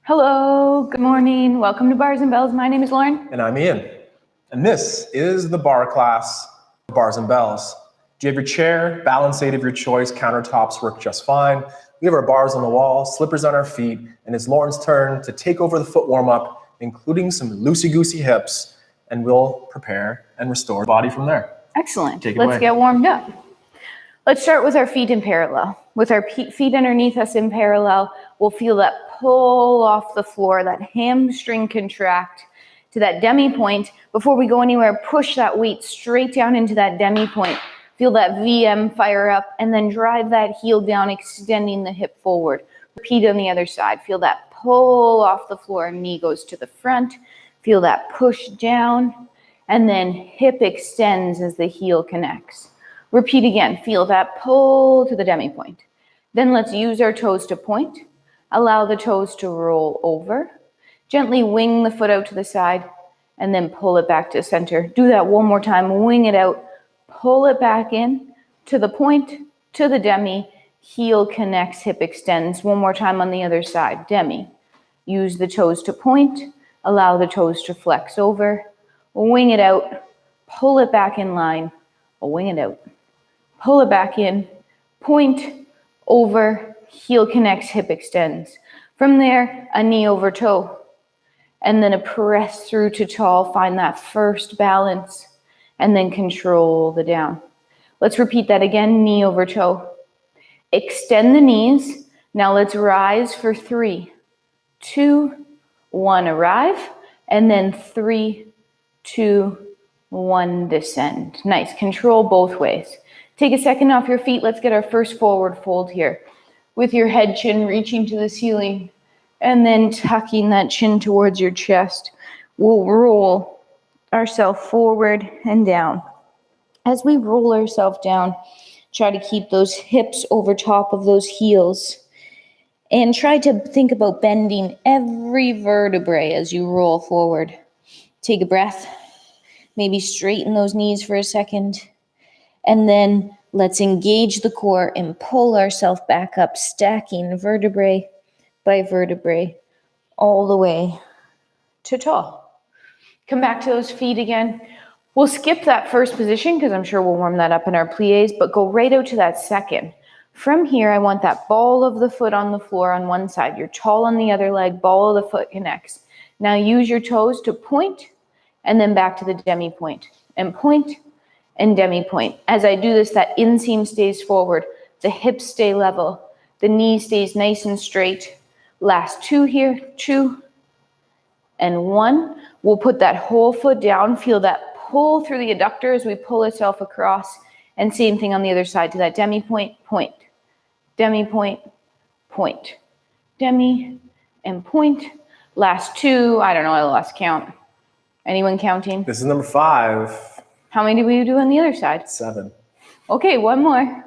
Hello, good morning. Welcome to Bars and Bells. My name is Lauren. And I'm Ian. And this is the bar class, Bars and Bells. Do you have your chair, balance aid of your choice, countertops work just fine. We have our bars on the wall, slippers on our feet, and it's Lauren's turn to take over the foot warm-up, including some loosey-goosey hips, and we'll prepare and restore the body from there. Excellent. Take it Let's away. get warmed up. Let's start with our feet in parallel. With our feet underneath us in parallel, we'll feel that pull off the floor, that hamstring contract to that demi point. Before we go anywhere, push that weight straight down into that demi point. Feel that VM fire up, and then drive that heel down, extending the hip forward. Repeat on the other side. Feel that pull off the floor, knee goes to the front. Feel that push down, and then hip extends as the heel connects. Repeat again. Feel that pull to the demi point. Then let's use our toes to point. Allow the toes to roll over. Gently wing the foot out to the side, and then pull it back to center. Do that one more time. Wing it out. Pull it back in to the point, to the demi. Heel connects, hip extends. One more time on the other side. Demi. Use the toes to point. Allow the toes to flex over. Wing it out. Pull it back in line. Wing it out. Pull it back in. Point, over, heel connects, hip extends. From there, a knee over toe. And then a press through to tall. Find that first balance. And then control the down. Let's repeat that again. Knee over toe. Extend the knees. Now let's rise for 3, 2, 1. Arrive. And then 3, 2, 1. Descend. Nice. Control both ways. Take a second off your feet. Let's get our first forward fold here. With your head chin reaching to the ceiling. And then tucking that chin towards your chest. We'll roll ourselves forward and down. As we roll ourselves down, try to keep those hips over top of those heels. And try to think about bending every vertebrae as you roll forward. Take a breath. Maybe straighten those knees for a second. And then let's engage the core and pull ourselves back up, stacking vertebrae by vertebrae all the way to tall. Come back to those feet again. We'll skip that first position because I'm sure we'll warm that up in our plies, but go right out to that second. From here, I want that ball of the foot on the floor on one side. You're tall on the other leg, ball of the foot connects. Now use your toes to point and then back to the demi point. And point and demi point. As I do this, that inseam stays forward. The hips stay level. The knee stays nice and straight. Last 2 here, 2 and 1. We'll put that whole foot down. Feel that pull through the adductor as we pull ourselves across. And same thing on the other side to that demi point, point. Demi point, point. Demi and point. Last 2, I don't know, I lost count. Anyone counting? This is number 5. How many did we do on the other side? 7. Okay, 1 more.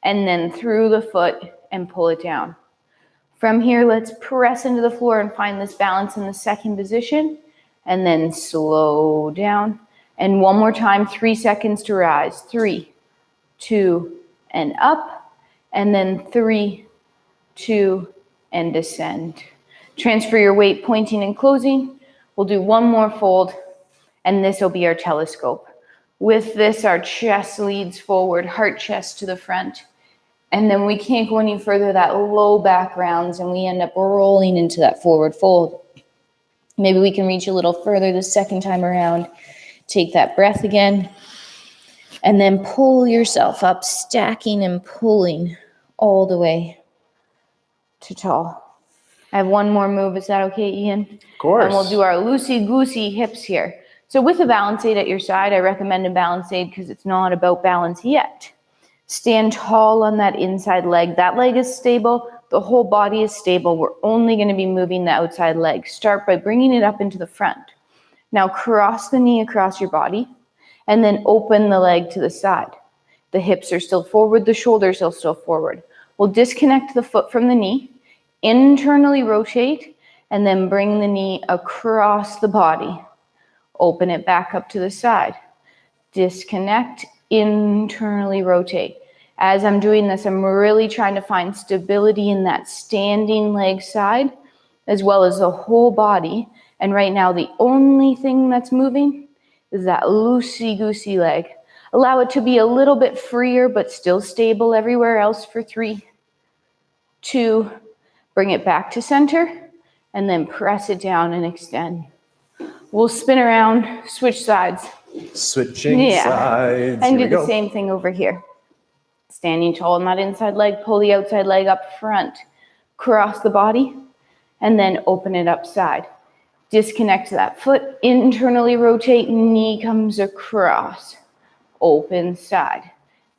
And then through the foot and pull it down. From here, let's press into the floor and find this balance in the second position. And then slow down. And one more time, 3 seconds to rise. 3, 2, and up. And then 3, 2, and descend. Transfer your weight, pointing and closing. We'll do 1 more fold, and this will be our telescope. With this, our chest leads forward, heart chest to the front. And then we can't go any further, that low back rounds, and we end up rolling into that forward fold. Maybe we can reach a little further the second time around. Take that breath again. And then pull yourself up, stacking and pulling all the way to tall. I have 1 more move. Is that okay, Ian? Of course. And we'll do our loosey-goosey hips here. So with a balance aid at your side, I recommend a balance aid because it's not about balance yet. Stand tall on that inside leg. That leg is stable. The whole body is stable. We're only going to be moving the outside leg. Start by bringing it up into the front. Now cross the knee across your body and then open the leg to the side. The hips are still forward. The shoulders are still forward. We'll disconnect the foot from the knee, internally rotate, and then bring the knee across the body. Open it back up to the side. Disconnect, internally rotate. As I'm doing this, I'm really trying to find stability in that standing leg side as well as the whole body. And right now, the only thing that's moving is that loosey-goosey leg. Allow it to be a little bit freer, but still stable everywhere else for 3, 2, bring it back to center, and then press it down and extend. We'll spin around, switch sides. Switching sides. And Here do we the go. same thing over here. Standing tall on that inside leg, pull the outside leg up front, cross the body, and then open it up side. Disconnect that foot, internally rotate, knee comes across. Open side.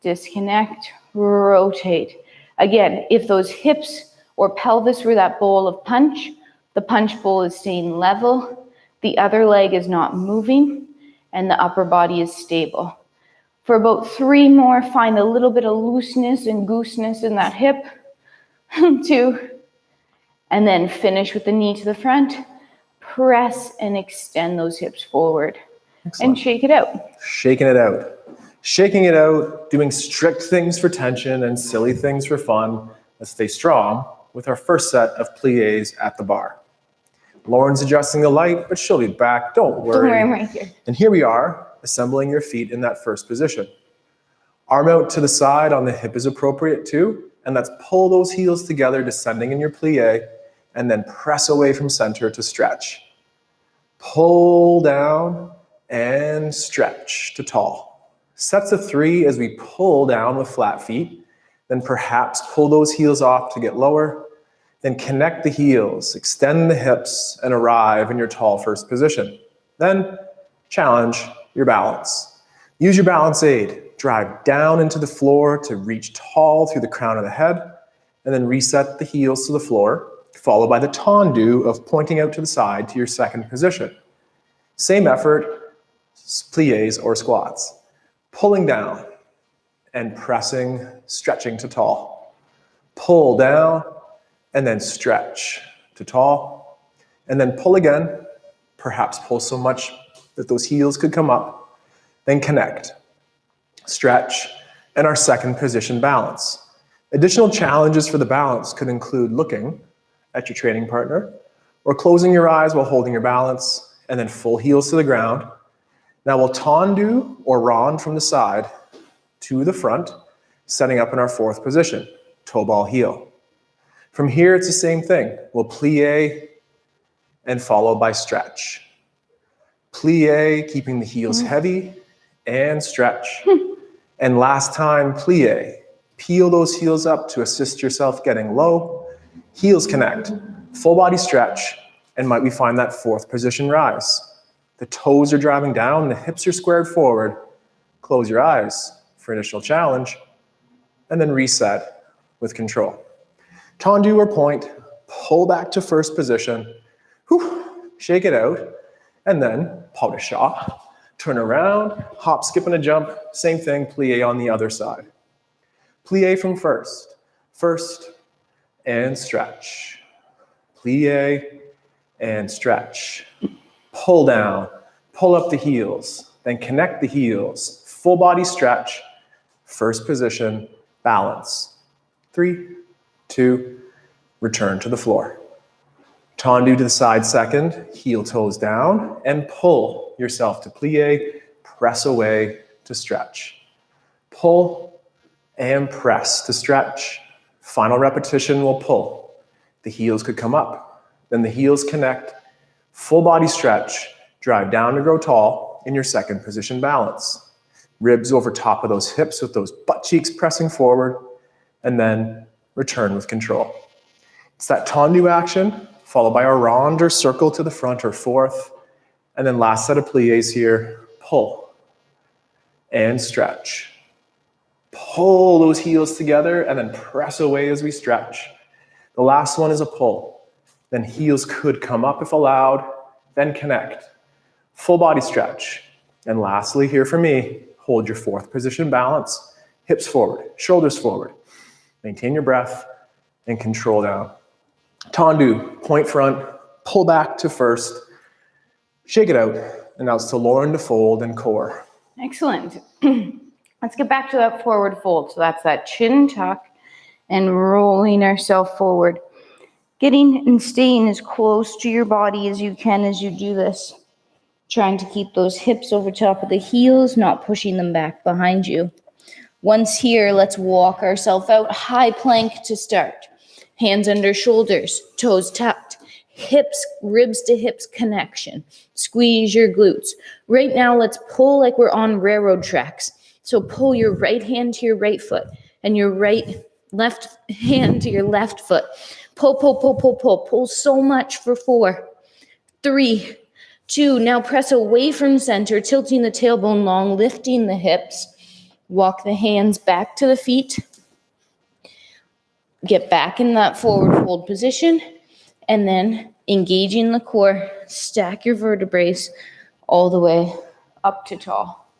Disconnect, rotate. Again, if those hips or pelvis were that bowl of punch, the punch bowl is staying level, the other leg is not moving, and the upper body is stable. For about 3 more, find a little bit of looseness and gooseness in that hip. 2, and then finish with the knee to the front. Press and extend those hips forward. Excellent. And shake it out. Shaking it out. Shaking it out, doing strict things for tension and silly things for fun. Let's stay strong with our first set of plies at the bar. Lauren's adjusting the light, but she'll be back. Don't worry. Don't worry, I'm right here. And here we are, assembling your feet in that first position. Arm out to the side on the hip is appropriate too. And let's pull those heels together, descending in your plie, and then press away from center to stretch. Pull down and stretch to tall. Sets of 3 as we pull down with flat feet. Then perhaps pull those heels off to get lower. Then connect the heels, extend the hips, and arrive in your tall first position. Then challenge your balance. Use your balance aid. Drive down into the floor to reach tall through the crown of the head, and then reset the heels to the floor, followed by the tendu of pointing out to the side to your second position. Same effort, plies or squats. Pulling down and pressing, stretching to tall. Pull down and then stretch to tall, and then pull again, perhaps pull so much that those heels could come up, then connect. Stretch, and our second position balance. Additional challenges for the balance could include looking at your training partner or closing your eyes while holding your balance and then full heels to the ground. Now we'll tendu or rond from the side to the front, setting up in our fourth position, toe ball heel. From here, it's the same thing. We'll plie and follow by stretch. Plie, keeping the heels heavy, and stretch. And last time, plie. Peel those heels up to assist yourself getting low. Heels connect, full body stretch, and might we find that fourth position rise. The toes are driving down, the hips are squared forward. Close your eyes for initial challenge, and then reset with control. Tendu or point, pull back to first position, shake it out, and then pas de chat. Turn around, hop, skip, and a jump. Same thing, plie on the other side. Plie from first, and stretch. Plie and stretch. Pull down, pull up the heels, then connect the heels. Full body stretch, first position, balance. 3, 2, return to the floor. Tendu to the side second, heel toes down, and pull yourself to plie, press away to stretch. Pull and press to stretch. Final repetition will pull. The heels could come up, then the heels connect, full body stretch, drive down to grow tall in your second position balance. Ribs over top of those hips with those butt cheeks pressing forward, and then return with control. It's that tendu action, followed by a rond or circle to the front or fourth, and then last set of plies here, pull and stretch. Pull those heels together and then press away as we stretch. The last one is a pull. Then heels could come up if allowed, then connect. Full body stretch. And lastly, here for me, hold your fourth position balance, hips forward, shoulders forward. Maintain your breath and control down. Tendu, point front, pull back to first, shake it out, and now it's to Lauren to fold and core. Excellent. Let's get back to that forward fold. So that's that chin tuck and rolling ourselves forward. Getting and staying as close to your body as you can as you do this. Trying to keep those hips over top of the heels, not pushing them back behind you. Once here, let's walk ourselves out. High plank to start. Hands under shoulders, toes tucked. Hips, ribs to hips connection. Squeeze your glutes. Right now, let's pull like we're on railroad tracks. So pull your right hand to your right foot and your left hand to your left foot. Pull, pull, pull, pull, pull. Pull so much for 4, 3, 2. Now press away from center, tilting the tailbone long, lifting the hips. Walk the hands back to the feet. Get back in that forward fold position. And then engaging the core, stack your vertebrae all the way up to tall.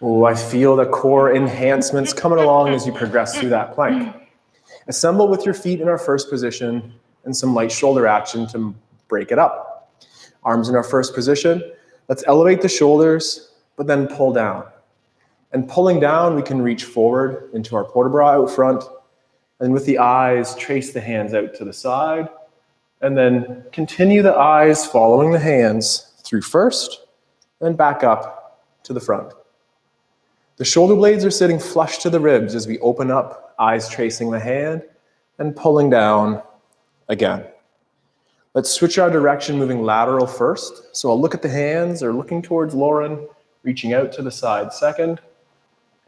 Oh, I feel the core enhancements coming along as you progress through that plank. Assemble with your feet in our first position and some light shoulder action to break it up. Arms in our first position. Let's elevate the shoulders, but then pull down. And pulling down, we can reach forward into our port de bras out front. And with the eyes, trace the hands out to the side. And then continue the eyes following the hands through first, then back up to the front. The shoulder blades are sitting flush to the ribs as we open up, eyes tracing the hand, and pulling down again. Let's switch our direction, moving lateral first. So I'll look at the hands, or looking towards Lauren, reaching out to the side second,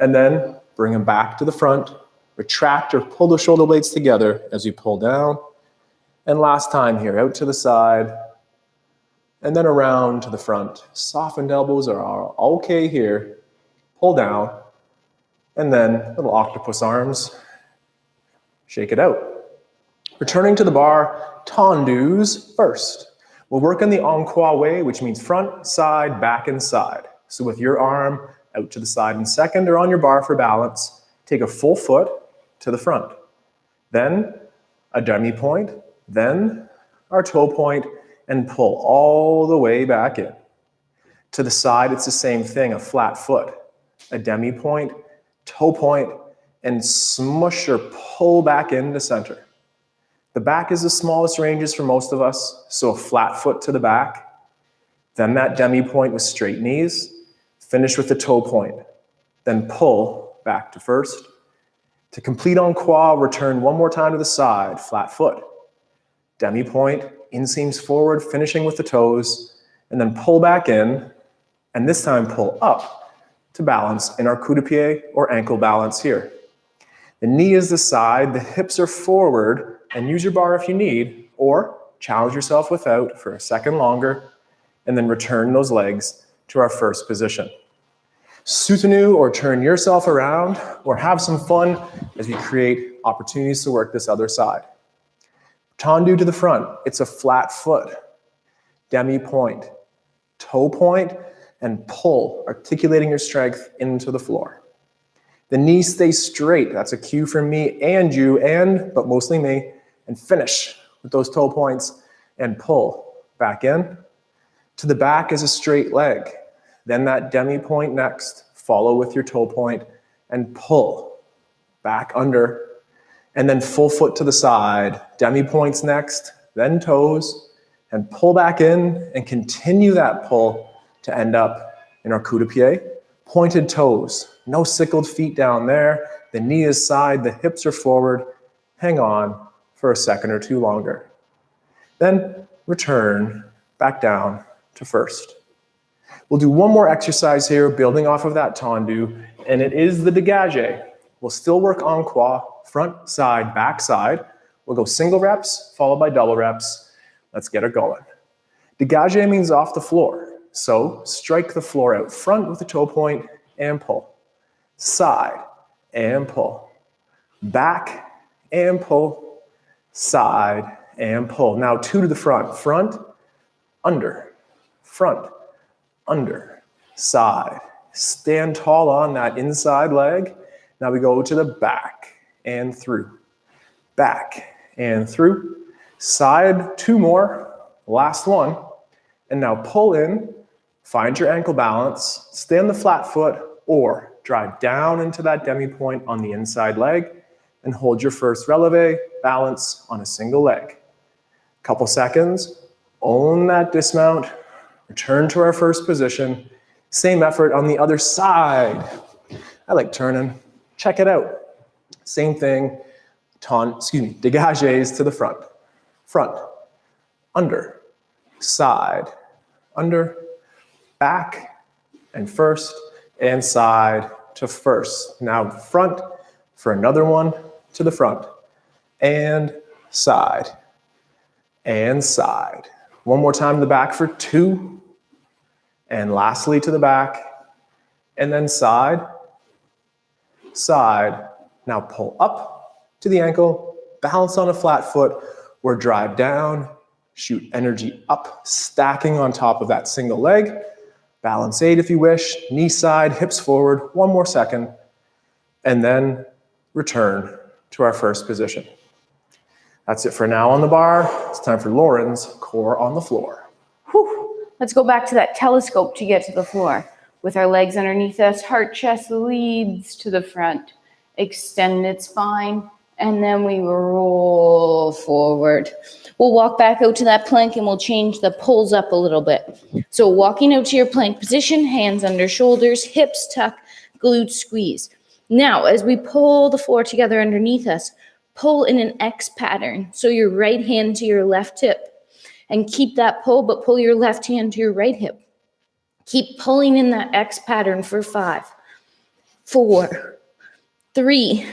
and then bring them back to the front. Retract or pull the shoulder blades together as we pull down. And last time here, out to the side, and then around to the front. Softened elbows are okay here. Pull down, and then little octopus arms. Shake it out. Returning to the bar, tendus first. We'll work in the en croix way, which means front, side, back, and side. So with your arm out to the side in second or on your bar for balance, take a full foot to the front. Then a demi point, then our toe point, and pull all the way back in. To the side, it's the same thing, a flat foot, a demi point, toe point, and smush or pull back into center. The back is the smallest ranges for most of us, so a flat foot to the back, then that demi point with straight knees, finish with the toe point, then pull back to first. To complete en croix, return one more time to the side, flat foot, demi point, inseams forward, finishing with the toes, and then pull back in, and this time pull up to balance in our coup de pied or ankle balance here. The knee is the side, the hips are forward, and use your bar if you need, or challenge yourself without for a second longer, and then return those legs to our first position. Soutenu, or turn yourself around, or have some fun as we create opportunities to work this other side. Tendu to the front, it's a flat foot, demi point, toe point, and pull, articulating your strength into the floor. The knees stay straight, that's a cue for me and you, but mostly me, and finish with those toe points and pull back in. To the back is a straight leg. Then that demi point next, follow with your toe point and pull back under, and then full foot to the side, demi points next, then toes, and pull back in and continue that pull to end up in our coup de pied. Pointed toes, no sickled feet down there, the knee is side, the hips are forward, hang on for a second or two longer. Then return back down to first. We'll do one more exercise here, building off of that tendu, and it is the dégagé. We'll still work en croix, front, side, back, side. We'll go single reps, followed by double reps. Let's get it going. Dégagé means off the floor. So strike the floor out front with the toe point and pull. Side and pull. Back and pull. Side and pull. Now 2 to the front. Front, under, front, under, side. Stand tall on that inside leg. Now we go to the back and through. Back and through. Side, 2 more. Last one. And now pull in, find your ankle balance, stay on the flat foot, or drive down into that demi point on the inside leg, and hold your first releve, balance on a single leg. Couple seconds, own that dismount, return to our first position. Same effort on the other side. I like turning. Check it out. Same thing, dégages to the front. Front, under, side, under, back, and first, and side to first. Now front for another one to the front, and side, and side. One more time to the back for 2, and lastly to the back, and then side, side. Now pull up to the ankle, balance on a flat foot, or drive down, shoot energy up, stacking on top of that single leg. Balance 8 if you wish, knee side, hips forward, 1 more second, and then return to our first position. That's it for now on the bar. It's time for Lauren's core on the floor. Whew. Let's go back to that telescope to get to the floor. With our legs underneath us, heart chest leads to the front. Extended spine, and then we roll forward. We'll walk back out to that plank and we'll change the pulls up a little bit. So walking out to your plank position, hands under shoulders, hips tuck, glutes squeeze. Now, as we pull the floor together underneath us, pull in an X pattern. So your right hand to your left hip, and keep that pull, but pull your left hand to your right hip. Keep pulling in that X pattern for 5, 4, 3,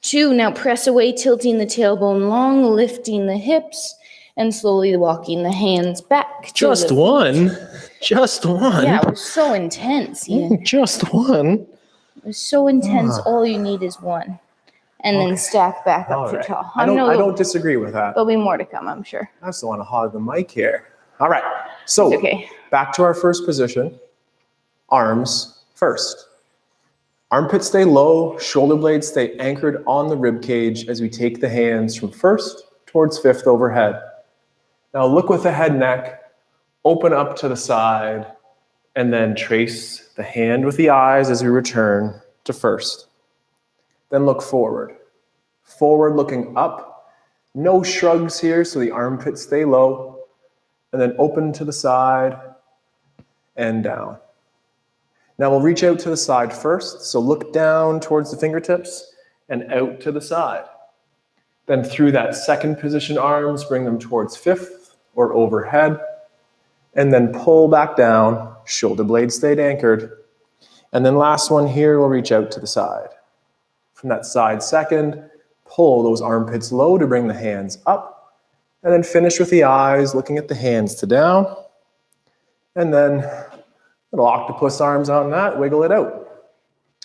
2. Now press away, tilting the tailbone long, lifting the hips, and slowly walking the hands back. Just one? Just one? Yeah, it was so intense. Ian. Just one? It was so intense, all you need is one. And then stack back up to tall. I don't disagree with that. There'll be more to come, I'm sure. I just don't want to hog the mic here. All right, so back to our first position. Arms first. Armpits stay low, shoulder blades stay anchored on the rib cage as we take the hands from first towards fifth overhead. Now look with the head neck, open up to the side, and then trace the hand with the eyes as we return to first. Then look forward. Forward looking up. No shrugs here, so the armpits stay low. And then open to the side and down. Now we'll reach out to the side first, so look down towards the fingertips and out to the side. Then through that second position arms, bring them towards fifth or overhead, and then pull back down, shoulder blades stayed anchored. And then last one here, we'll reach out to the side. From that side second, pull those armpits low to bring the hands up, and then finish with the eyes, looking at the hands to down, and then little octopus arms on that, wiggle it out.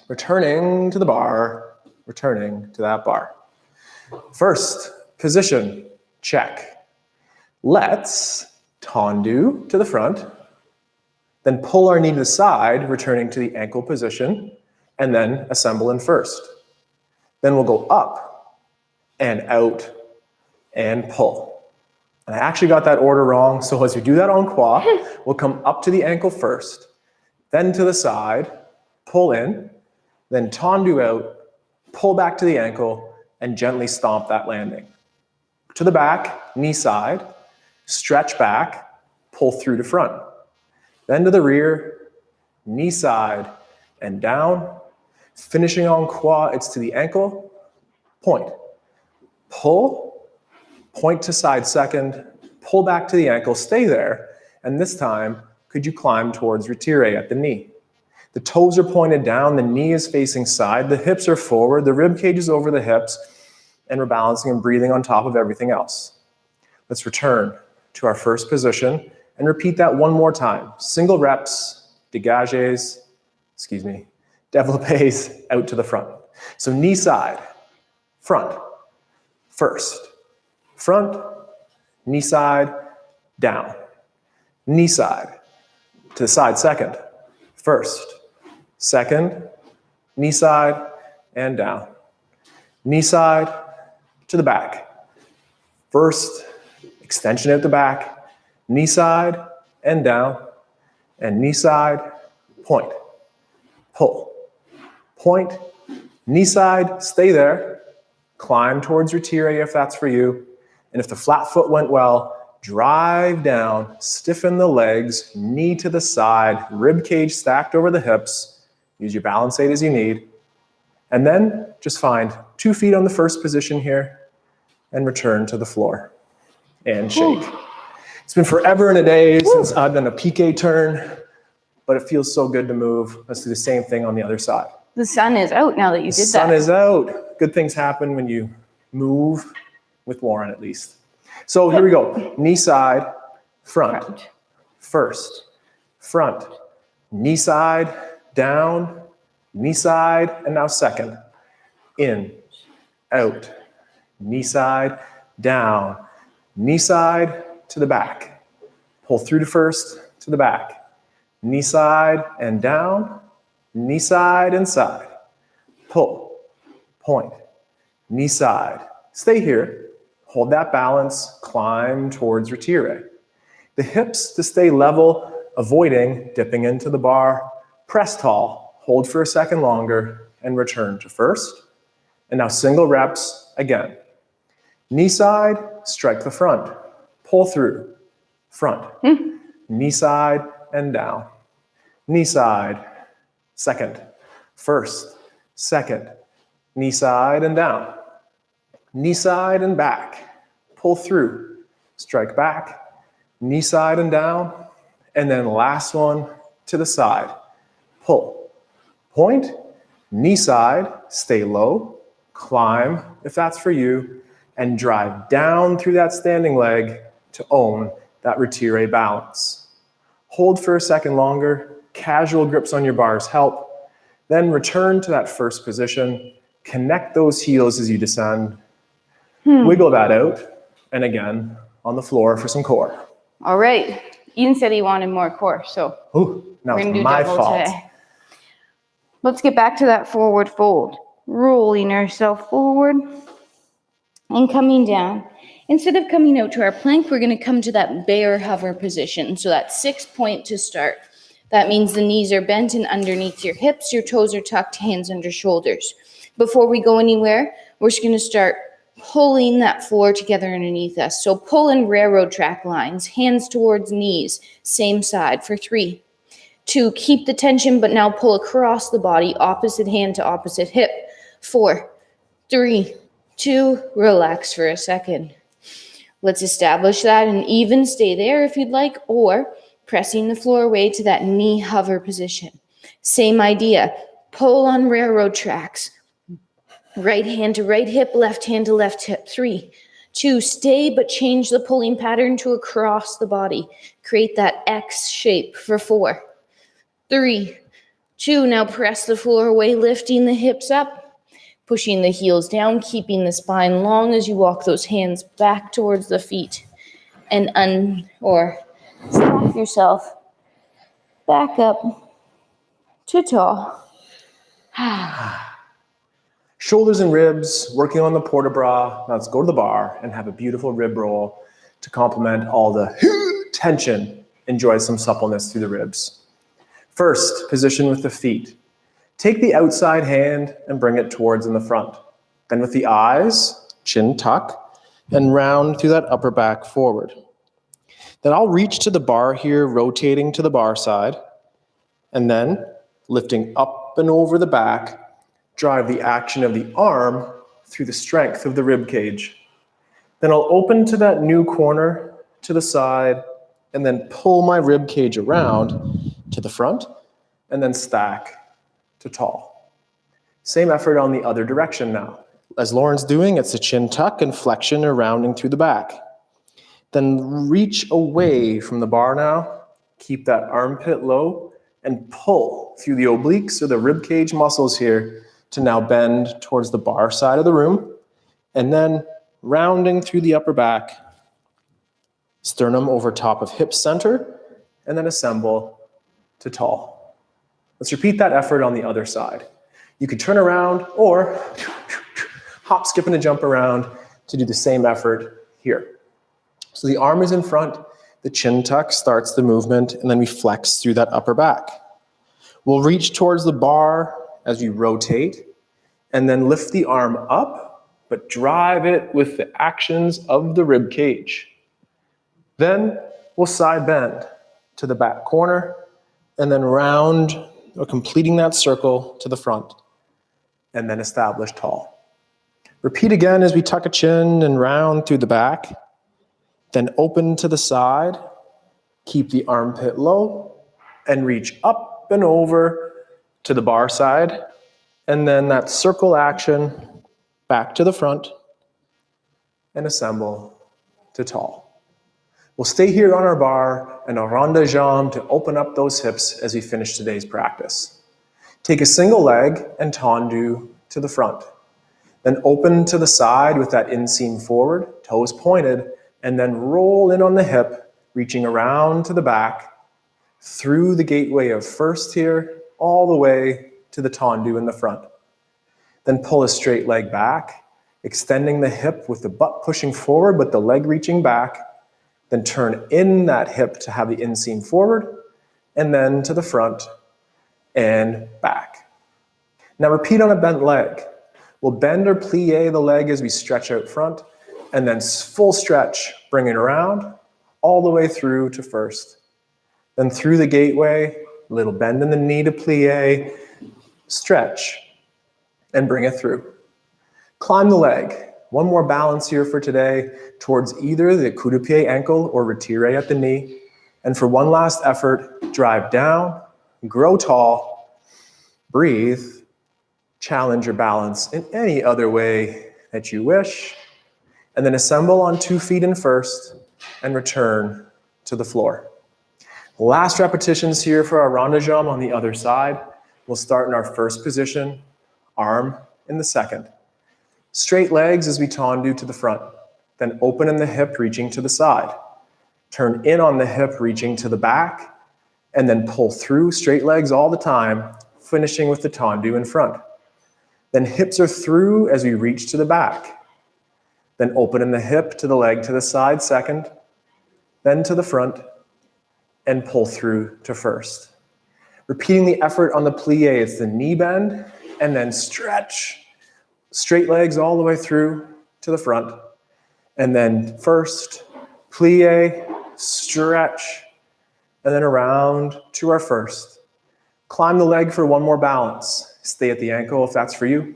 Returning to the bar, returning to that bar. First position, check. Let's tendu to the front, then pull our knee to the side, returning to the ankle position, and then assemble in first. Then we'll go up and out and pull. And I actually got that order wrong, so as we do that en croix, we'll come up to the ankle first, then to the side, pull in, then tendu out, pull back to the ankle, and gently stomp that landing. To the back, knee side, stretch back, pull through to front. Then to the rear, knee side, and down. Finishing en croix, it's to the ankle, point. Pull, point to side second, pull back to the ankle, stay there, and this time, could you climb towards retire at the knee? The toes are pointed down, the knee is facing side, the hips are forward, the rib cage is over the hips, and we're balancing and breathing on top of everything else. Let's return to our first position and repeat that one more time. Single reps, dégages, développés out to the front. So knee side, front, first, front, knee side, down, knee side, to the side second, first, second, knee side, and down. Knee side to the back. First, extension out the back, knee side and down, and knee side, point, pull, point, knee side, stay there, climb towards your tiré if that's for you. And if the flat foot went well, drive down, stiffen the legs, knee to the side, rib cage stacked over the hips. Use your balance aid as you need. And then just find 2 feet on the first position here and return to the floor and shake. Ooh. It's been forever and a day since I've done a piqué turn, but it feels so good to move. Let's do the same thing on the other side. The sun is out now that you did that. The sun is out. Good things happen when you move with Lauren, at least. So here we go. Knee side, front. First, front. Knee side, down. Knee side, and now second. In, out. Knee side, down. Knee side to the back. Pull through to first, to the back. Knee side and down. Knee side and side. Pull, point, knee side. Stay here. Hold that balance. Climb towards your tiré. The hips to stay level, avoiding dipping into the bar. Press tall. Hold for a second longer and return to first. And now single reps again. Knee side, strike the front. Pull through. Front. Knee side and down. Knee side. Second. First. Second. Knee side and down. Knee side and back. Pull through. Strike back. Knee side and down. And then last one to the side. Pull. Point. Knee side. Stay low. Climb if that's for you. And drive down through that standing leg to own that retiré balance. Hold for a second longer. Casual grips on your bars help. Then return to that first position. Connect those heels as you descend. Wiggle that out. And again, on the floor for some core. All right. Ian said he wanted more core, so now we're going to do my double fault. today. Let's get back to that forward fold. Rolling ourselves forward and coming down. Instead of coming out to our plank, we're going to come to that bear hover position. So that's 6 point to start. That means the knees are bent and underneath your hips, your toes are tucked, hands under shoulders. Before we go anywhere, we're just going to start pulling that floor together underneath us. So pull in railroad track lines, hands towards knees, same side for 3. 2, keep the tension, but now pull across the body, opposite hand to opposite hip. 4, 3, 2, relax for a second. Let's establish that and even stay there if you'd like, or pressing the floor away to that knee hover position. Same idea. Pull on railroad tracks. Right hand to right hip, left hand to left hip. 3, 2, stay, but change the pulling pattern to across the body. Create that X shape for 4, 3, 2, now press the floor away, lifting the hips up, pushing the heels down, keeping the spine long as you walk those hands back towards the feet. And stack yourself back up to tall. Shoulders and ribs, working on the port de bras. Now let's go to the bar and have a beautiful rib roll to complement all the tension. Enjoy some suppleness through the ribs. First, position with the feet. Take the outside hand and bring it towards in the front. Then with the eyes, chin tuck, and round through that upper back forward. Then I'll reach to the bar here, rotating to the bar side, and then lifting up and over the back, drive the action of the arm through the strength of the rib cage. Then I'll open to that new corner to the side and then pull my rib cage around to the front and then stack to tall. Same effort on the other direction now. As Lauren's doing, it's a chin tuck and flexion or rounding through the back. Then reach away from the bar now. Keep that armpit low and pull through the obliques or the rib cage muscles here to now bend towards the bar side of the room, and then rounding through the upper back, sternum over top of hip center, and then assemble to tall. Let's repeat that effort on the other side. You could turn around or hop, skip, and a jump around to do the same effort here. So the arm is in front, the chin tuck starts the movement, and then we flex through that upper back. We'll reach towards the bar as we rotate, and then lift the arm up but drive it with the actions of the rib cage. Then we'll side bend to the back corner and then round, or completing that circle to the front, and then establish tall. Repeat again as we tuck a chin and round through the back, then open to the side, keep the armpit low, and reach up and over to the bar side, and then that circle action back to the front, and assemble to tall. We'll stay here on our bar and a rond de jambe to open up those hips as we finish today's practice. Take a single leg and tendu to the front. Then open to the side with that inseam forward, toes pointed, and then roll in on the hip, reaching around to the back, through the gateway of first here, all the way to the tendu in the front. Then pull a straight leg back, extending the hip with the butt pushing forward, but the leg reaching back. Then turn in that hip to have the inseam forward, and then to the front and back. Now repeat on a bent leg. We'll bend or plie the leg as we stretch out front, and then full stretch, bring it around, all the way through to first. Then through the gateway, a little bend in the knee to plie, stretch, and bring it through. Climb the leg. One more balance here for today towards either the coup de pied ankle or retire at the knee. And for one last effort, drive down, grow tall, breathe, challenge your balance in any other way that you wish, and then assemble on 2 feet in first and return to the floor. Last repetitions here for our rond de jambe on the other side. We'll start in our first position, arm in the second. Straight legs as we tendu to the front, then open in the hip, reaching to the side. Turn in on the hip, reaching to the back, and then pull through straight legs all the time, finishing with the tendu in front. Then hips are through as we reach to the back. Then open in the hip to the leg to the side second, then to the front, and pull through to first. Repeating the effort on the plie, it's the knee bend, and then stretch. Straight legs all the way through to the front. And then first, plie, stretch, and then around to our first. Climb the leg for one more balance. Stay at the ankle if that's for you.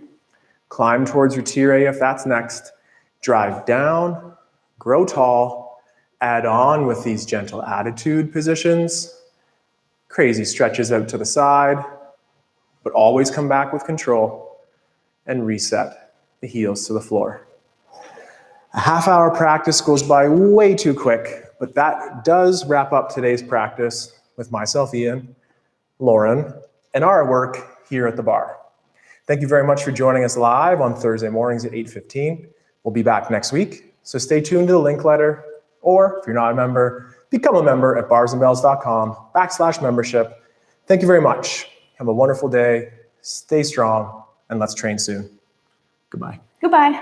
Climb towards retire if that's next. Drive down, grow tall, add on with these gentle attitude positions. Crazy stretches out to the side, but always come back with control. And reset the heels to the floor. A half-hour practice goes by way too quick, but that does wrap up today's practice with myself, Ian, Lauren, and our work here at the bar. Thank you very much for joining us live on Thursday mornings at 8:15. We'll be back next week, so stay tuned to the link letter, or if you're not a member, become a member at barsandbells.com/membership. Thank you very much. Have a wonderful day. Stay strong. And let's train soon. Goodbye. Goodbye.